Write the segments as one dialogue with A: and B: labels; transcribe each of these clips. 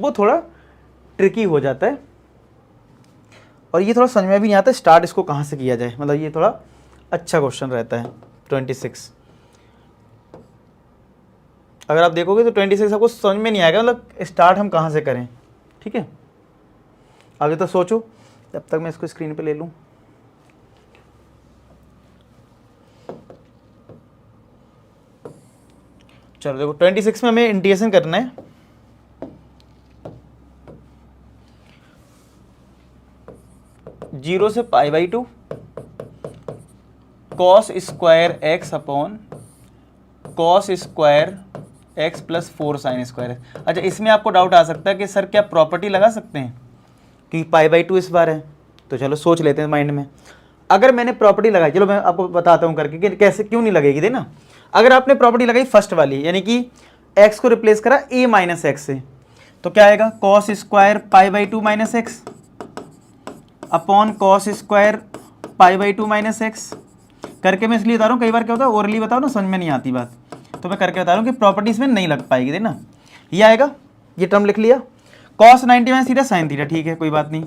A: वो थोड़ा ट्रिकी हो जाता है और ये थोड़ा समझ में भी नहीं आता स्टार्ट इसको कहाँ से किया जाए, मतलब ये थोड़ा अच्छा क्वेश्चन रहता है 26। अगर आप देखोगे तो 26 आपको समझ में नहीं आएगा, मतलब स्टार्ट हम कहाँ से करें। ठीक है, आगे तो सोचो, जब तक मैं इसको स्क्रीन पे ले लूँ। चलो देखो 26 में हमें इंटीग्रेशन करना है। जीरो से π/2 cos square x upon cos square x plus 4 sin square x. अच्छा, इसमें आपको डाउट आ सकता है कि सर क्या प्रॉपर्टी लगा सकते हैं, क्योंकि π/2 इस बार है। तो चलो सोच लेते हैं माइंड में। अगर मैंने प्रॉपर्टी लगाई, चलो मैं आपको बताता हूँ करके कि कैसे क्यों नहीं लगेगी, देना। अगर आपने प्रॉपर्टी लगाई फर्स्ट वाली, यानी कि x को रिप्लेस करा a माइनस एक्स से, तो क्या आएगा cos square π/2 minus x upon cos square π/2 minus x. करके मैं इसलिए बता रहा हूँ, कई बार क्या होता है ओरली बताओ ना समझ में नहीं आती बात, तो मैं करके बता रहा हूँ कि प्रॉपर्टीज में नहीं लग पाएगी, देना। ये आएगा, ये टर्म लिख लिया, cos 90 minus theta sine theta, ठीक है कोई बात नहीं,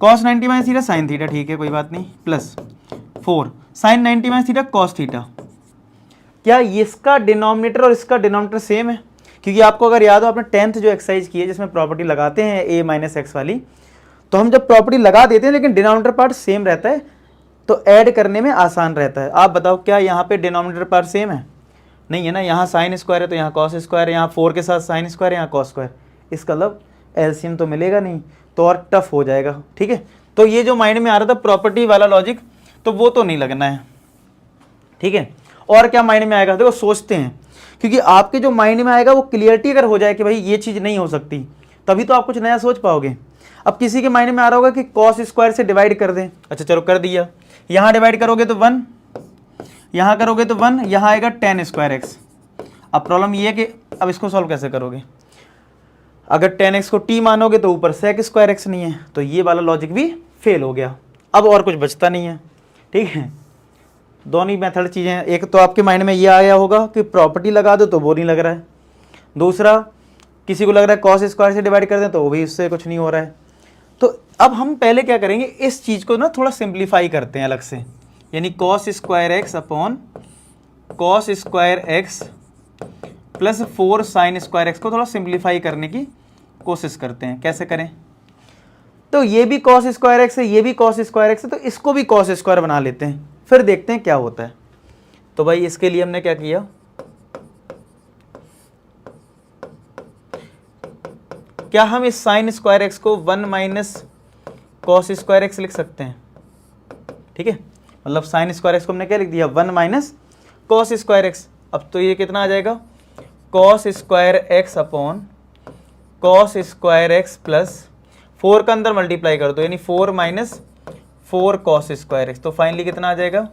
A: cos 90 minus theta sine theta, ठीक है कोई बात नहीं, plus 4 sin 90 minus theta cos theta. क्या इसका डिनोमिनेटर और इसका डिनोमिनेटर सेम है? क्योंकि आपको अगर याद हो, आपने 10th जो एक्सरसाइज की है जिसमें प्रॉपर्टी लगाते हैं a माइनस एक्स वाली, तो हम जब प्रॉपर्टी लगा देते हैं लेकिन डिनोमिनेटर पार्ट सेम रहता है तो ऐड करने में आसान रहता है। आप बताओ क्या यहाँ पे डिनोमिनेटर पार्ट सेम है? नहीं है ना, यहाँ साइन स्क्वायर है तो यहाँ कॉस स्क्वायर है, यहाँ 4 के साथ साइन स्क्वायर है, यहाँ कॉस स्क्वायर, इसका मतलब एलसीएम तो मिलेगा नहीं, तो और टफ हो जाएगा। ठीक है, तो ये जो माइंड में आ रहा था प्रॉपर्टी वाला लॉजिक, तो वो तो नहीं लगना है। ठीक है, और क्या माइंड में आएगा, देखो सोचते हैं, क्योंकि आपके जो माइंड में आएगा वो क्लियरिटी अगर हो जाए कि भाई ये चीज़ नहीं हो सकती, तभी तो आप कुछ नया सोच पाओगे। अब किसी के माइंड में आ रहा होगा कि कॉस स्क्वायर से डिवाइड कर दें, अच्छा चलो कर दिया, यहाँ डिवाइड करोगे तो 1, यहाँ करोगे तो 1, यहाँ आएगा tan स्क्वायर एक्स। अब प्रॉब्लम ये है कि अब इसको सॉल्व कैसे करोगे, अगर tan x को t मानोगे तो ऊपर sec स्क्वायर एक्स नहीं है, तो ये वाला लॉजिक भी फेल हो गया। अब और कुछ बचता नहीं है। ठीक है, दोनों ही मेथड चीज़ें, एक तो आपके माइंड में ये आया होगा कि प्रॉपर्टी लगा दो तो वो नहीं लग रहा है, दूसरा किसी को लग रहा है कॉस स्क्वायर से डिवाइड कर दें तो वो भी इससे कुछ नहीं हो रहा है। तो अब हम पहले क्या करेंगे, इस चीज़ को ना थोड़ा सिंप्लीफाई करते हैं अलग से, यानी cos square x upon cos square x plus 4 sine square x को थोड़ा सिंप्लीफाई करने की कोशिश करते हैं। कैसे करें, तो ये भी कॉस स्क्वायर एक्स है, ये भी कॉस स्क्वायर एक्स है, तो इसको भी कॉस स्क्वायर बना लेते हैं, फिर देखते हैं क्या होता है। तो भाई इसके लिए हमने क्या किया, क्या हम इस साइन स्क्वायर एक्स को 1 माइनस कॉस स्क्वायर एक्स लिख सकते हैं? ठीक है, मतलब साइन स्क्वायर एक्स को हमने क्या लिख दिया, 1 माइनस कॉस स्क्वायर एक्स। अब तो ये कितना आ जाएगा, cos square x upon cos square x plus 4 का अंदर मल्टीप्लाई कर दो, यानी 4 माइनस 4 कॉस स्क्वायर एक्स। तो फाइनली कितना आ जाएगा,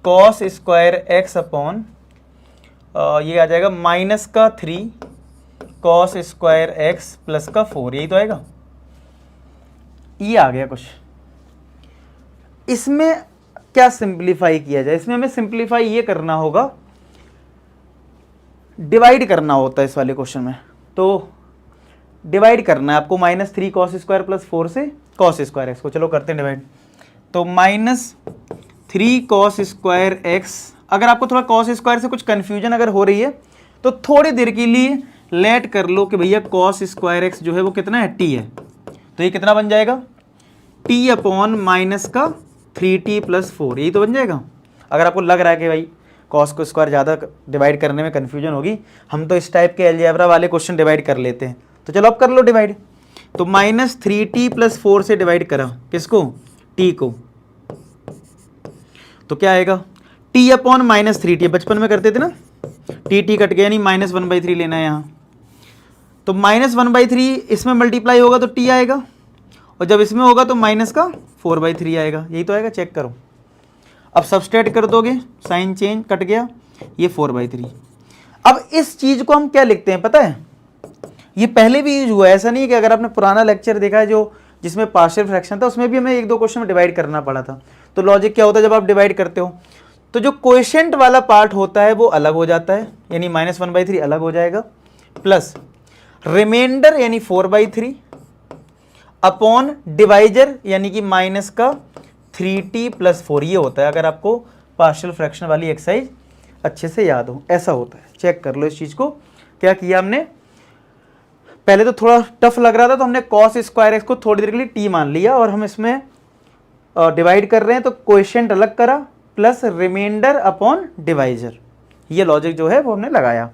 A: कॉस स्क्वायर एक्स अपॉन ये आ जाएगा माइनस का 3 कॉस स्क्वायर एक्स प्लस का 4, यही तो आएगा। ये आ गया कुछ। इसमें क्या सिंप्लीफाई किया जाए, इसमें हमें सिंप्लीफाई ये करना होगा, डिवाइड करना होता है इस वाले क्वेश्चन में। तो डिवाइड करना है आपको -3 कॉस स्क्वायर प्लस 4 से कॉस स्क्वायर एक्स को, चलो करते हैं डिवाइड। तो -3 कॉस स्क्वायर एक्स, अगर आपको थोड़ा कॉस स्क्वायर से कुछ कन्फ्यूजन अगर हो रही है तो थोड़ी देर के लिए लेट कर लो कि भैया कॉस स्क्वायर एक्स जो है वो कितना है, t है। तो ये कितना बन जाएगा, t अपॉन माइनस का 3t प्लस 4, यही तो बन जाएगा। अगर आपको लग रहा है कि भाई कॉस को स्क्वायर ज़्यादा डिवाइड करने में कन्फ्यूजन होगी, हम तो इस टाइप के अलजेब्रा वाले क्वेश्चन डिवाइड कर लेते हैं, तो चलो अब कर लो डिवाइड। तो -3t प्लस 4 से डिवाइड करा किसको, t को, तो क्या आएगा, t अपॉन -3t, बचपन में करते थे ना, t कट गया, यानी -1/3 लेना है यहाँ। तो -1/3 इसमें मल्टीप्लाई होगा तो t आएगा, और जब इसमें होगा तो माइनस का 4/3 आएगा, यही तो आएगा, चेक करो। अब सब्सट्रैक्ट कर दोगे, साइन चेंज, कट गया, ये 4/3। अब इस चीज़ को हम क्या लिखते हैं पता है, ये पहले भी यूज हुआ है, ऐसा नहीं है कि अगर आपने पुराना लेक्चर देखा है जो जिसमें पार्शियल फ्रैक्शन था, उसमें भी हमें 1-2 क्वेश्चन में डिवाइड करना पड़ा था। तो लॉजिक क्या होता है, जब आप डिवाइड करते हो तो जो कोएफिशिएंट वाला पार्ट होता है वो अलग हो जाता है, यानी -1/3 अलग हो जाएगा, प्लस रिमाइंडर यानी 4/3 अपॉन डिवाइजर यानी कि माइनस का 3t + 4 ये होता है, अगर आपको पार्शियल फ्रैक्शन वाली एक्सरसाइज अच्छे से याद हो, ऐसा होता है। चेक कर लो इस चीज़ को। क्या किया हमने, पहले तो थोड़ा टफ लग रहा था तो हमने cos स्क्वायर एक्स को थोड़ी देर के लिए t मान लिया, और हम इसमें डिवाइड कर रहे हैं तो कोएफिशिएंट अलग करा प्लस रिमाइंडर अपॉन डिवाइजर, ये लॉजिक जो है वो हमने लगाया।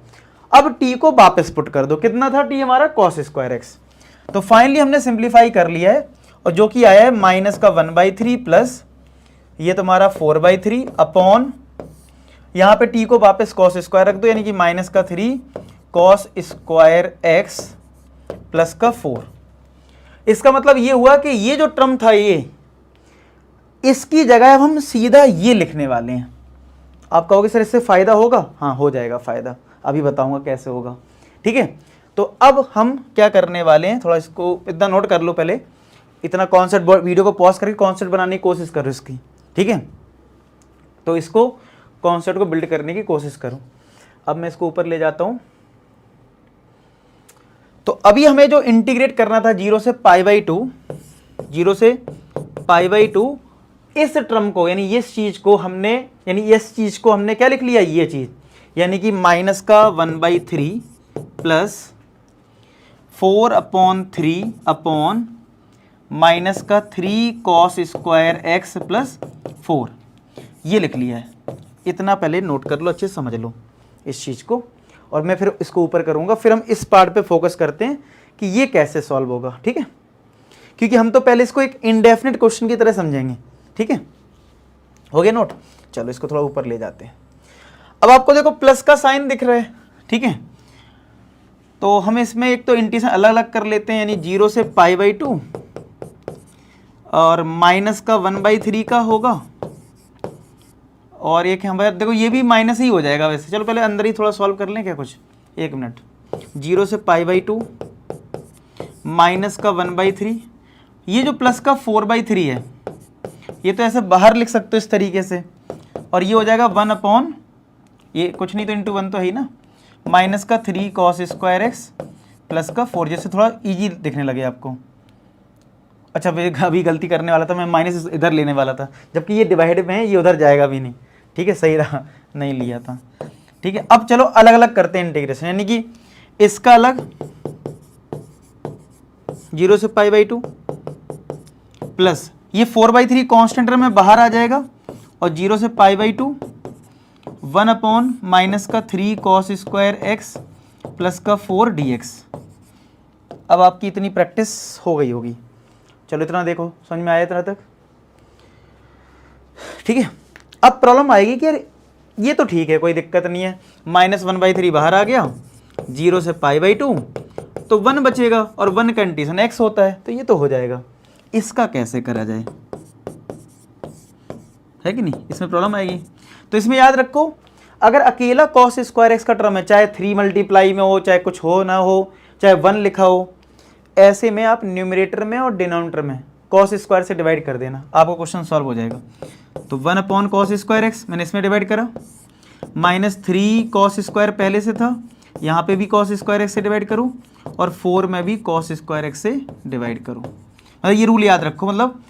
A: अब t को वापस पुट कर दो, कितना था t हमारा cos स्क्वायर एक्स। तो फाइनली हमने सिंप्लीफाई कर लिया है, और जो कि आया है माइनस का 1/3 प्लस ये तुम्हारा 4/3 अपॉन, यहाँ पे t को वापस cos स्क्वायर रख दो यानी कि माइनस का 3 cos स्क्वायर एक्स प्लस का 4। इसका मतलब ये हुआ कि ये जो टर्म था ये, इसकी जगह अब हम सीधा ये लिखने वाले हैं। आप कहोगे सर इससे फायदा होगा, हाँ हो जाएगा फायदा, अभी बताऊंगा कैसे होगा। ठीक है, तो अब हम क्या करने वाले हैं, थोड़ा इसको इतना नोट कर लो पहले, इतना कॉन्सेप्ट, वीडियो को पॉज करके कॉन्सेप्ट बनाने की कोशिश करो इसकी। ठीक है, तो इसको कॉन्सेप्ट को बिल्ड करने की कोशिश करो। अब मैं इसको ऊपर ले जाता हूं। तो अभी हमें जो इंटीग्रेट करना था 0 से π/2, 0 से π/2, इस टर्म को यानी इस चीज को हमने, क्या लिख लिया, ये चीज, यानी कि माइनस का 1/3 प्लस 4/3 अपॉन माइनस का 3 cos स्क्वायर एक्स प्लस 4, ये लिख लिया है। इतना पहले नोट कर लो, अच्छे से समझ लो इस चीज़ को, और मैं फिर इसको ऊपर करूँगा। फिर हम इस पार्ट पे फोकस करते हैं कि ये कैसे सॉल्व होगा। ठीक है, क्योंकि हम तो पहले इसको एक इंडेफिनिट क्वेश्चन की तरह समझेंगे। ठीक है, हो गया नोट। चलो इसको थोड़ा ऊपर ले जाते हैं। अब आपको देखो प्लस का साइन दिख रहा है। ठीक है, तो हम इसमें एक तो इंटीग्रेशन अलग अलग कर लेते हैं, यानी 0 से π/2 और माइनस का 1/3 का होगा, और एक हमारे देखो ये भी माइनस ही हो जाएगा वैसे। चलो पहले अंदर ही थोड़ा सॉल्व कर लें क्या कुछ, एक मिनट। 0 से π/2 माइनस का 1/3, ये जो प्लस का 4/3 है ये तो ऐसे बाहर लिख सकते हो इस तरीके से, और ये हो जाएगा 1 अपॉन, ये कुछ नहीं तो इंटू 1 तो है ही ना, माइनस का 3 cos स्क्वायर एक्स प्लस का 4, जैसे थोड़ा इजी दिखने लगे आपको। अच्छा अभी गलती करने वाला था मैं, माइनस इधर लेने वाला था, जबकि ये डिवाइड में है, ये उधर जाएगा भी नहीं। ठीक है, सही रहा, नहीं लिया था। ठीक है, अब चलो अलग अलग करते हैं इंटीग्रेशन, यानी कि इसका अलग 0 से π/2 प्लस ये 4/3 कॉन्स्टेंट टर्म में बाहर आ जाएगा, और 0 से π/2 1 अपॉन माइनस का 3 cos स्क्वायर एक्स प्लस का 4 dx। अब आपकी इतनी प्रैक्टिस हो गई होगी। चलो इतना देखो, समझ में आया इतना तक। ठीक है, अब प्रॉब्लम आएगी कि यार ये तो ठीक है, कोई दिक्कत नहीं है, माइनस 1/3 बाहर आ गया, 0 से π/2 तो 1 बचेगा, और 1 का इंटीग्रेशन x होता है, तो ये तो हो जाएगा। इसका कैसे करा जाए, है कि नहीं, इसमें प्रॉब्लम आएगी। तो इसमें याद रखो, अगर अकेला cos स्क्वायर एक्स का टर्म है, चाहे 3 मल्टीप्लाई में हो, चाहे कुछ हो ना हो, चाहे 1 लिखा हो, ऐसे में आप न्यूमरेटर में और डिनोमिनेटर में cos स्क्वायर से डिवाइड कर देना, आपका क्वेश्चन सॉल्व हो जाएगा। तो 1 अपॉन cos स्क्वायर एक्स मैंने इसमें डिवाइड करा, माइनस 3 cos स्क्वायर पहले से था, यहाँ पे भी cos स्क्वायर एक्स से डिवाइड करूँ, और 4 में भी cos स्क्वायर एक्स से डिवाइड करूँ। मतलब ये रूल याद रखो, मतलब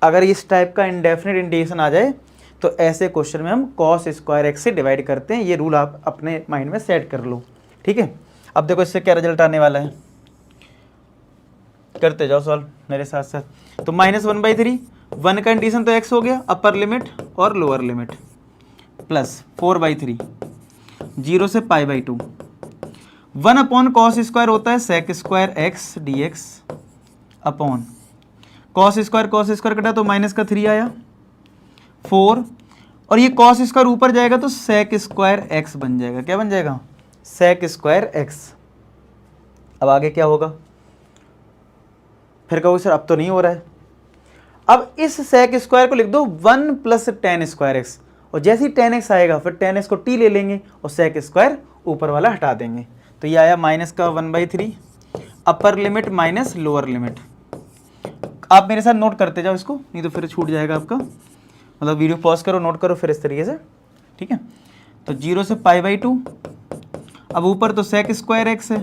A: अगर इस टाइप का इंडेफिनिट इंटीग्रेशन आ जाए तो ऐसे क्वेश्चन में हम cos स्क्वायर एक्स से डिवाइड करते हैं। ये रूल आप अपने माइंड में सेट कर लो। ठीक है, अब देखो इससे क्या रिजल्ट आने वाला है, करते जाओ सॉल्व मेरे साथ साथ। तो माइनस 1/3, 1 का इंटीग्रेशन तो x हो गया, अपर लिमिट और लोअर लिमिट, प्लस 4/3, 0 से π/2, 1 अपॉन cos स्क्वायर होता है sec square x dx upon cos square कटा तो माइनस का 3 आया, 4, और ये cos स्क्वायर ऊपर जाएगा तो sec स्क्वायर एक्स बन जाएगा। क्या बन जाएगा, sec स्क्वायर एक्स। अब आगे क्या होगा, फिर कहोगे सर अब तो नहीं हो रहा है। अब इस sec स्क्वायर को लिख दो 1 प्लस tan स्क्वायर एक्स, और जैसे ही tan x आएगा फिर tan x को t ले लेंगे और sec स्क्वायर ऊपर वाला हटा देंगे। तो ये आया माइनस का 1/3, upper limit minus lower limit. आप मेरे साथ नोट करते जाओ इसको, नहीं तो फिर छूट जाएगा आपका, मतलब वीडियो पॉज करो, नोट करो फिर इस तरीके से। ठीक है, तो 0 से π/2, अब ऊपर तो sec स्क्वायर एक्स है,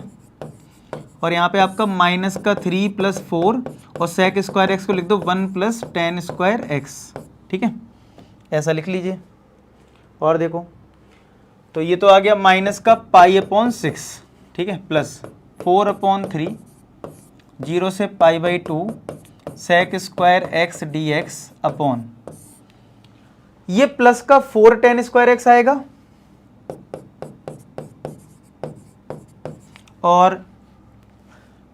A: और यहाँ पे आपका माइनस का 3 + 4 और सेक स्क्वायर एक्स को लिख दो 1 + tan स्क्वायर एक्स। ठीक है, ऐसा लिख लीजिए। और देखो तो ये तो आ गया माइनस का π/6, ठीक है, प्लस 4/3 0 से π/2 sec square x d x upon, ये प्लस का 4 tan स्क्वायर एक्स आएगा और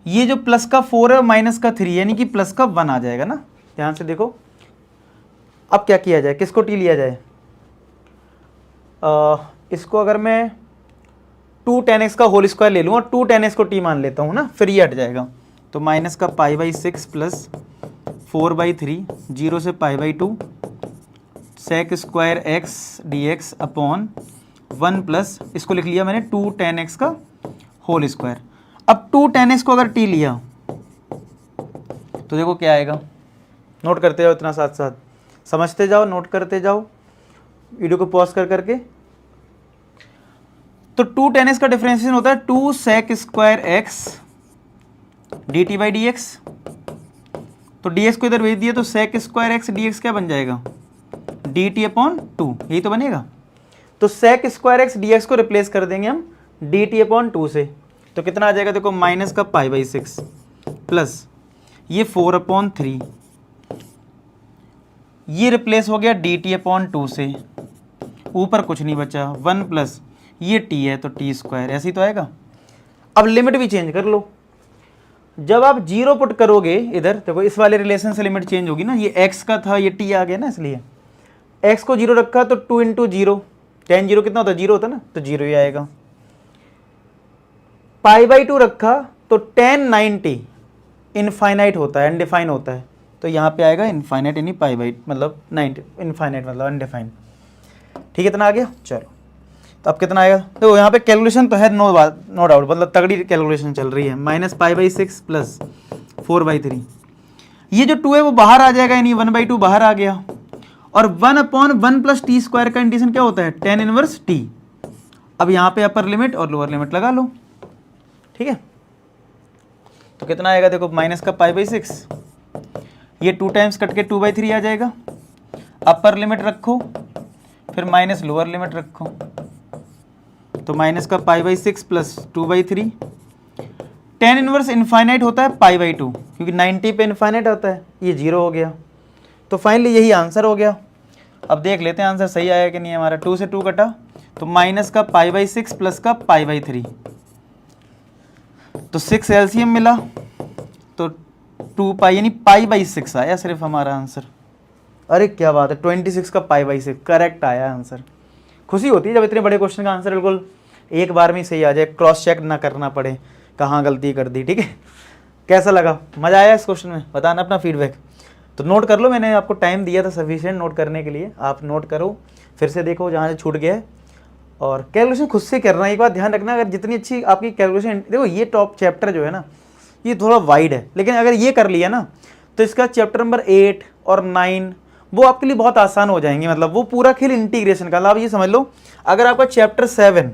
A: ये जो प्लस का 4 है माइनस का 3 यानी कि प्लस का 1 आ जाएगा ना। ध्यान से देखो, अब क्या किया जाए, किसको टी लिया जाए, इसको अगर मैं 2 tan x का होल स्क्वायर ले लूँ और 2 tan x को टी मान लेता हूँ ना, फिर ये हट जाएगा। तो माइनस का π/6 प्लस 4/3 0 से π/2 sec square x d x upon 1 plus, इसको लिख लिया मैंने 2 tan x का होल स्क्वायर। अब 2 tan x को अगर टी लिया तो देखो क्या आएगा, नोट करते जाओ, इतना साथ साथ समझते जाओ, नोट करते जाओ वीडियो को पॉज कर करके। तो 2 tan x का डिफरेंशिएशन होता है 2 सेक स्क्वायर एक्स dt/dx। तो dx को इधर भेज दिया तो सेक स्क्वायर एक्स dx क्या बन जाएगा, dt/2, यही तो बनेगा। तो सेक स्क्वायर एक्स dx को रिप्लेस कर देंगे हम dt/2 से, तो कितना आ जाएगा देखो, माइनस का π/6 प्लस ये 4/3, ये रिप्लेस हो गया dt/2 से, ऊपर कुछ नहीं बचा, 1 प्लस ये t है तो t स्क्वायर, ऐसे ही तो आएगा। अब लिमिट भी चेंज कर लो, जब आप 0 पुट करोगे इधर देखो, इस वाले रिलेशन से लिमिट चेंज होगी ना, ये x का था ये t आ गया ना, इसलिए x को 0 रखा तो 2 × 0, tan 0 कितना होता है, 0 होता है ना, तो 0 ही आएगा। π/2 रखा तो tan 90 इनफाइनाइट होता है, अनडिफाइन होता है, तो यहाँ पे आएगा इनफाइनाइट, यानी π/, मतलब 90 इनफाइनाइट मतलब अनडिफाइंड। ठीक है, इतना आ गया। चलो तो अब कितना आएगा, देखो यहाँ पे कैलकुलेशन तो है, नो डाउट, मतलब तगड़ी कैलकुलेशन चल रही है। माइनस π/6 प्लस 4/3, ये जो 2 है वो बाहर आ जाएगा, यानी 1/2 बाहर आ गया, और 1/1 + t स्क्वायर का इंटीग्रेशन क्या होता है, tan इनवर्स t। अब यहाँ पे अपर लिमिट और लोअर लिमिट लगा लो। ठीक है, तो कितना आएगा देखो, माइनस का π/6, ये 2 टाइम्स कट के 2/3 आ जाएगा, अपर लिमिट रखो फिर माइनस लोअर लिमिट रखो, तो माइनस का π/6 प्लस 2/3, tan इनवर्स इनफाइनाइट होता है π/2 क्योंकि 90 पे इनफाइनाइट आता है, ये 0 हो गया। तो फाइनली यही आंसर हो गया। अब देख लेते हैं आंसर सही आया कि नहीं हमारा। 2 से 2 कटा तो माइनस का π/6 प्लस का π/3, तो 6 एलसीएम मिला तो 2π यानी π/6 आया सिर्फ हमारा आंसर। अरे क्या बात है, 26 का π/6 करेक्ट आया आंसर। खुशी होती है जब इतने बड़े क्वेश्चन का आंसर बिल्कुल एक बार में ही सही आ जाए, क्रॉस चेक ना करना पड़े कहाँ गलती कर दी। ठीक है, कैसा लगा, मज़ा आया इस क्वेश्चन में, बताना अपना फीडबैक। तो नोट कर लो, मैंने आपको टाइम दिया था सफिशिएंट नोट करने के लिए, आप नोट करो, फिर से देखो जहाँ से छूट गया है, और कैलकुलेशन खुद से करना। एक बात ध्यान रखना, अगर जितनी अच्छी आपकी कैलकुलेशन, देखो ये टॉप चैप्टर जो है ना ये थोड़ा वाइड है, लेकिन अगर ये कर लिया ना तो इसका चैप्टर नंबर 8 और 9 वो आपके लिए बहुत आसान हो जाएंगे। मतलब वो पूरा खेल इंटीग्रेशन का। अब ये समझ लो, अगर आपका चैप्टर 7